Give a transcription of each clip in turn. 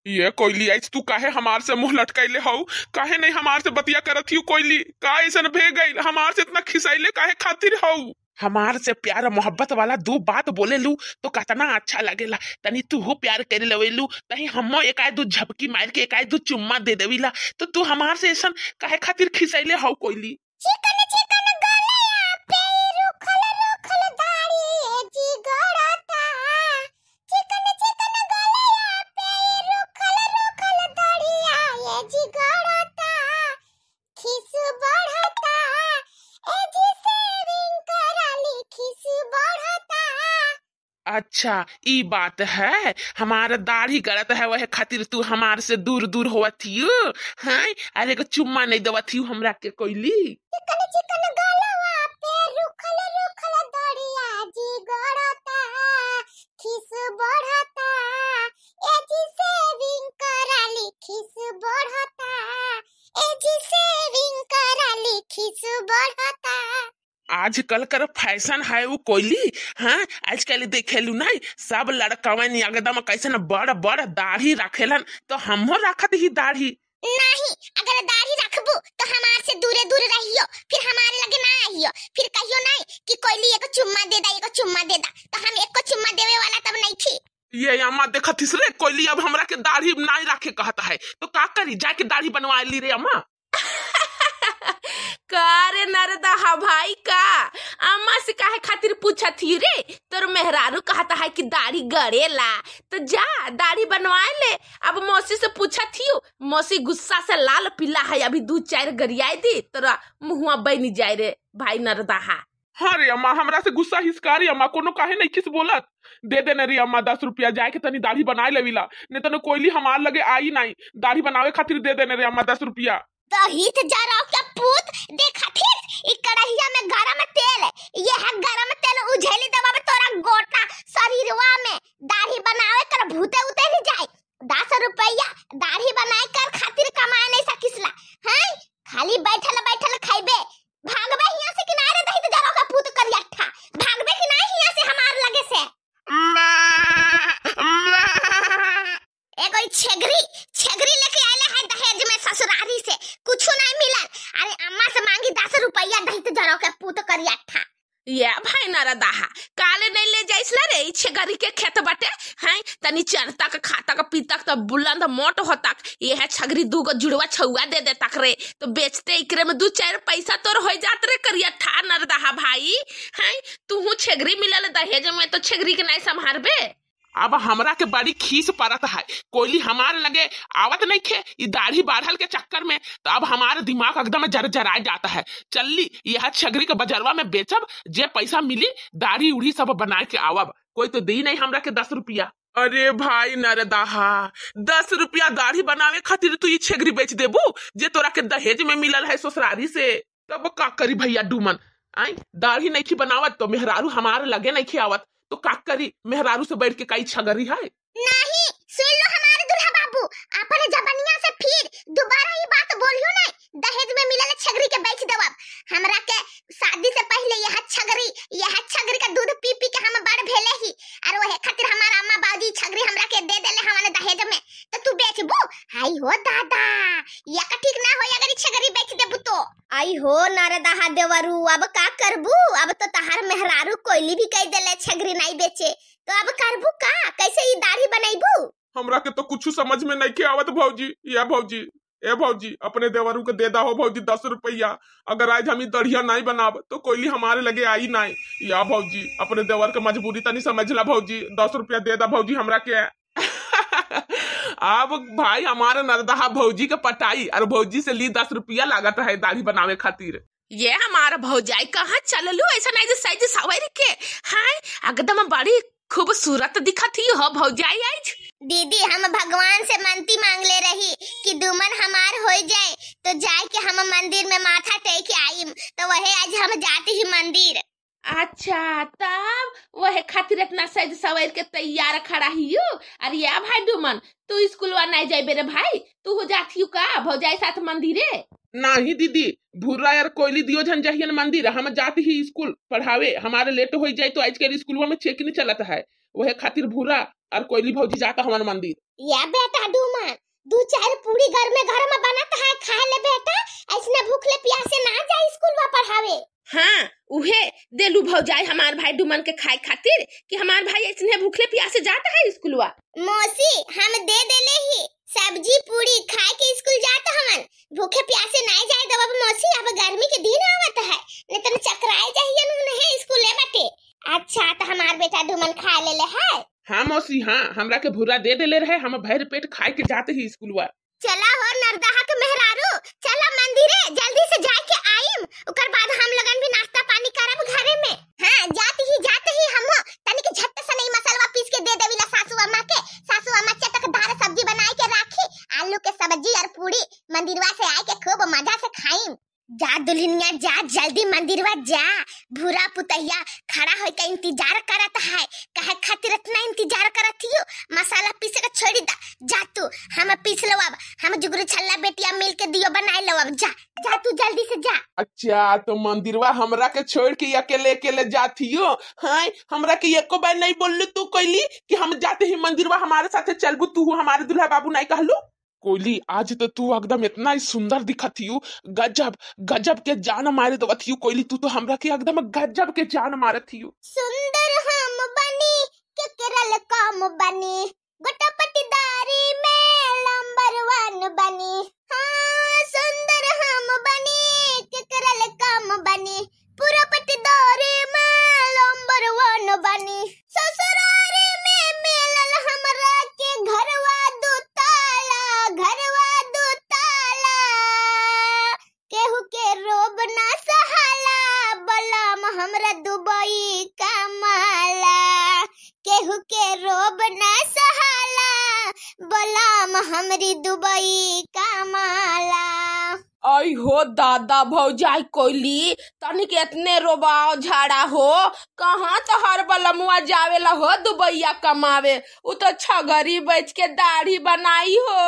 ये कोयली आज तू काहे हमार से मुंह लटकाइले हऊ? काहे नहीं हमार से बतिया करत ही कोयली? का ऐसन भे गई हमार से इतना खिसाइले काहे खातिर हऊ? हमार से प्यार मोहब्बत वाला दो बात बोले लू तो कितना अच्छा लगेला। तनी तू हो प्यार करे लवेलू तही हम एक आध दो झपकी मार के एक आध दो चुम्मा दे देवीला तो तू हमार से ऐसन काहे खातिर खिसाइले हऊ कोयली? चिकन चिकन गलिया पे रुखल रुखल दाढ़ी जिगरता। चिकन चिकन गलिया पे रुखल रुखल दाढ़िया ये जिगरता। खिस बढ़ता ए जी सेविंग कराली खिस बढ़ता। अच्छा ई बात है, हमारा दाढ़ी गलत है वह खातिर तू हमार से दूर दूर होवत हियो हैं? अरे को चुम्मा नहीं देवत हियो हमरा के कोयली? चिकन चिकन गलवा पे रुखल रुखल दाढ़िया जिगरता। खिस बढ़ता ए जी सेविंग कराली खिस बढ़ता। ए जी सेविंग कराली खिस बढ़ता। आजकल कर फैशन है वो कोयली। हाँ आजकल देखेलू नहीं सब लड़कवन एकदम कैसे न बड़ बड़ दाढ़ी रखेलन तो हमहो रखत ही दाढ़ी। नहीं अगर दाढ़ी रखबू तो हमार से दूरे दूर रहियो फिर हमारे लगे ना आइयो। फिर कहियो नहीं कि कोयली एको चुम्मा दे दा एको चुम्मा दे दा तो हम एको चुम्मा देवे वाला तब नहीं थी। ये अम्मा देखत रे कोयली अब हमरा के दाढ़ी नहीं रखे कहता है तो का करी जाके दाढ़ी बनवा ली रे अम्मा। का रे नरदहा भाई का अम्मा से काहे खातिर पूछत ही रे? तोर मेहरारू कहता है कि दाढ़ी गड़ेला तो जा दाढ़ी बनवा ले। अब मौसी से पूछत ही मौसी गुस्सा से लाल पीला है अभी 2-4 गरियाई दी तोरा मुहुआ बनी जाए रे भाई नरदहा। हाँ रे अम्मा हमरा से गुस्सा हिसकारी अम्मा कोनो काहे नहीं किस बोलत। दे देने रे अम्मा 10 रुपया जाए के तनी दाढ़ी बनाए लेविला नहीं तो कोयली हमार लगे आई नहीं दाढ़ी बनावे खातिर दे देने रे अम्मा 10 रुपया। दहित जरा क्या पूत देखा थी ई कढ़ैया में गरम तेल है। ये है गरम तेल उझेली दबावे तोरा गोटा शरीरवा में दाढ़ी बनावे कर भूते उतरी जाए। 10 रुपया दाढ़ी बनाए कर खातिर कमाए नहीं सकिसला हैं? खाली बैठल बैठल खाइबे भागबे हिया से किनारे दहित जरा का पूत करियठा भागबे कि नहीं हिया से हमार लगे से। एगो छेगरी छेगरी लेके आले है दहेज में ससुरारी से कुछ नहीं मिलल। अरे अम्मा से मांगी 10 रुपया दहित जरा के पूत करियठा। ये भाई नरदहा काले नहीं ले जाइसला रे छेगरी के खेत बटे हैं? तनी चरता का खाता का पीता का बुलंद मोट होता ये है छगरी 2 जुड़वा छुआ दे देता रे तो बेचते इकरे में 2-4 पैसा तोर हो जात रे करियठा नरदहा भाई हैं? तू छेगरी मिलल दहेज में तो छेगरी के नहीं संभारबे। अब हमरा के बड़ी खीस पड़त है कोयली हमार लगे आवत नहीं खे ये दाढ़ी बाढ़ल के चक्कर में तो अब हमारा दिमाग एकदम जरजराए जाता है। चलली यह छगरी के बजरवा में बेचब जे पैसा मिली दाढ़ी उड़ी सब बना के आवब कोई तो दी नहीं हमरा के 10 रुपया। अरे भाई नरदहा 10 रुपया दाढ़ी बनावे खातिर तू ये छगरी बेच देबू जे तोरा के दहेज में मिलल है ससुरारी से तब का करी भैया डूमन आई दाढ़ी नहीं थी बनावत तो मेहरारू हमारे लगे नहीं थी आवत तो का करी मेहरारू से बैठ के कई छगरी है। नहीं सुन लो हमारे दुल्हा बाबू अपने जबनिया से फिर दोबारा ये बात बोलियो नहीं। दहेज में मिलल छगरी के बेच देवब हमरा के शादी से पहले यह छगरी का दूध पी पी के हम बड़ भेले ही और वहे खातिर हमारा अम्मा बाबूजी छगरी हमरा के दे देले हमने दहेज में तो तू बेचबू। आई हो दादा ये का ठीक ना हो अगर छगरी बेच देबू तो। आई हो नरदहा देवरू अब का करबू? अब तो तहार मेहरारू कोयली भी कह देले छगरी नहीं बेचे तो अब करबू का? कैसे ये दाढ़ी बनाइबू? हमरा के तो कुछ समझ में नहीं के आवत भौजी। या भौजी ए भौजी अपने देवरू के दे दा हो भौजी 10 रुपया। अगर आज हम दढ़िया नहीं बनाब तो कोयली हमारे लगे आई नहीं। या भौजी अपने देवर के मजबूरी तनी समझला भौजी 10 रुपया दे दा भौजी हमरा के। अब भाई हमारे नरदहा भौजी के पटाई और भौजी से ली 10 रुपया लागत है दाढ़ी बनावे खातिर। ये हमारा भौजाई कहाँ चललू ऐसा नहीं साइज सवारी के हाय एकदम बड़ी खूबसूरत दिखत ही हो भौजाई आज। दीदी हम भगवान से मनती मांग ले रही कि दुमन हमार हो जाए तो जाए के हम मंदिर में माथा टेक के आई तो वही आज हम जाते ही मंदिर। अच्छा तब वह खातिर इतना सज सवार के तैयार खड़ा हियो। अरे या भाई डुमन तू स्कूलवा नहीं जाए बेरे भाई तू हो जाती हूँ का भौजाई साथ मंदिरे? नहीं दीदी भूरा यार कोयली दियो झन जहियन मंदिर हम जाती ही स्कूल पढ़ावे हमारे लेट हो जाए तो आजकल स्कूल में चेक नहीं चलता है वह खातिर भूरा और कोयली भौजी जाता हमारे मंदिर। या बेटा डूमन 2-4 पूरी घर में बनत है, खा ले बेटा, ऐसने भूखले प्यासे ना जा स्कूल में पढ़ावे। हाँ उहे देलू भौजाई हमार भाई डुमन के खाए खातिर कि हमार भाई ऐसने भूखले प्यासे जाता है स्कूलवा। मौसी हम दे देले ही सब्जी पूरी खाए के स्कूल जाता हमन, भूखे प्यासे नहीं जाए दबा मौसी, अब गर्मी के दिन आवत है, नहीं तो चकराए जाइए नहीं स्कूल बाटे। अच्छा तो हमार बेटा डुमन खा ले है। हाँ मौसी हाँ, हमरा के भूरा दे देले रहे, हम भर पेट खाए के जाते ही स्कूलवा। चला हो नरदहा के मेहरारू, चला मंदिरे जल्दी से जाके आइम, उकर बाद हम लगन भी नाश्ता पानी करब घरे में। हाँ जाते ही हम तनिक झट से नहीं मसाला पीस के दे देविला सासू अम्मा के, सासू अम्मा चटकदार सब्जी बनाई के राखी, आलू के सब्जी और पूरी मंदिरवा से आए के खूब मजा से खाइम। जा दुल्हनिया जा जल्दी मंदिरवा जा, भूरा पुतैया खड़ा होय के इंतजार करत है, काहे खातिर इतना इंतजार करत हियो, मसाला पीसे के छोड़ी दा, जा तू हम पीस लवाब, हम जुगरू छल्ला बेटिया मिल के दियो बनाए लवाब, जा जा तू जल्दी से जा। अच्छा तो मंदिरवा हमरा के छोड़ के अकेले जातियो? हाँ हमरा के एको बार नहीं बोललू तू कोयली कि हम जाते ही मंदिरवा हमारे साथे चलबू, तू हमारे दुल्हा बाबू नहीं कहलू? कोयली आज तो तू एकदम इतना ही सुंदर दिखत हियो, गजब के जान मारे दवत हियो कोयली, तू तो हमरा के एकदम गजब के जान मारत हियो। सुंदर हम बनी के करल काम बनी, गोटा पट्टीदारी में नंबर 1 बनी। हाँ सुंदर हम बनी के करल काम बनी, पूरा पट्टीदारी में नंबर 1 बनी। ससुरारी में मिलल हमरा के घरवा दो ताला, केहू के रोब ना सहाला, बलम हमरा दुबई कमाला, केहू के रोब ना सहाला, बलम हमरी दुबई कमाला। आई हो दादा भौजाई कोयली तनिक इतने रोबाओ झाड़ा हो, कहाँ तो हर बलमुआ जावेला हो दुबईया कमावे, उ तो छगरी बेच के दाढ़ी बनाई हो।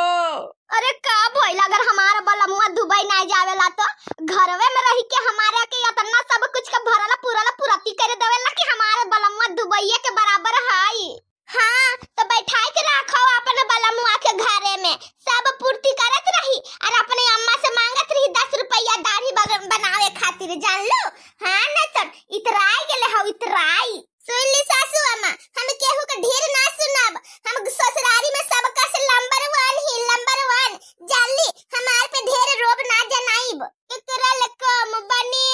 अरे का भइल, अगर हमारा बलमुआ दुबई नहीं जावेला तो घरवे में रही के हमारे के इतना सब कुछ के भरला पूरती करे देवेला कि हमारे बलमुआ दुबईये के बराबर हाई। हाँ तो बैठाई के रखो अपने बलमुआ के घरे में, सब पूर्ति करत रही और अपने अम्मा से मांगत रही 10 रुपया दाढ़ी बनावे खातिर, जान लो। हाँ न तो इतराई गेले हो, इतराई। सुन ली सासू अम्मा, हम केहू के ढेर ना सुनब, हम ससुरारी में सबका से नंबर 1 जान ली, हमार पे ढेर रोब ना जनाइब। इकरल कम बनी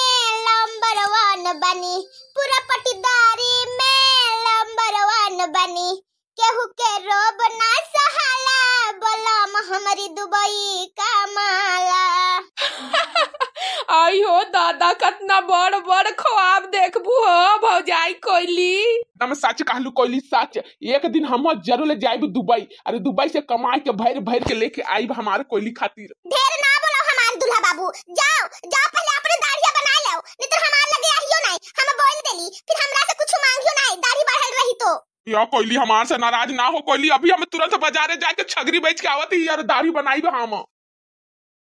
नंबर 1 बनी, पूरा पट्टीदारी में नंबर 1 बनी, केहू के रोब ना सहाला, बलम हमारी दुबई कमाला। आई हो दादा कितना बड़ ख्वाब देखबू हो भौजाई कोयली। हम सच कहलू कोयली, सच, एक दिन हम जरूर ले जाइब दुबई, अरे दुबई से कमाई के भर के लेके आइब हमारे कोयली खातिर। ढेर ना बोलो हमारे दुल्हा बाबू, जाओ पहले अपने दाढ़िया बना लो, नहीं तो हमार लगे आइयो नहीं, हम बोल देली फिर हमरा से कुछ मांगियो नहीं, दाढ़ी बढ़ल रही तो। या कोयली हमारे से नाराज ना हो कोयली, अभी हम तुरंत बाजारे जाके छगरी बेच के आवत ही यार, दाढ़ी बनाई हम।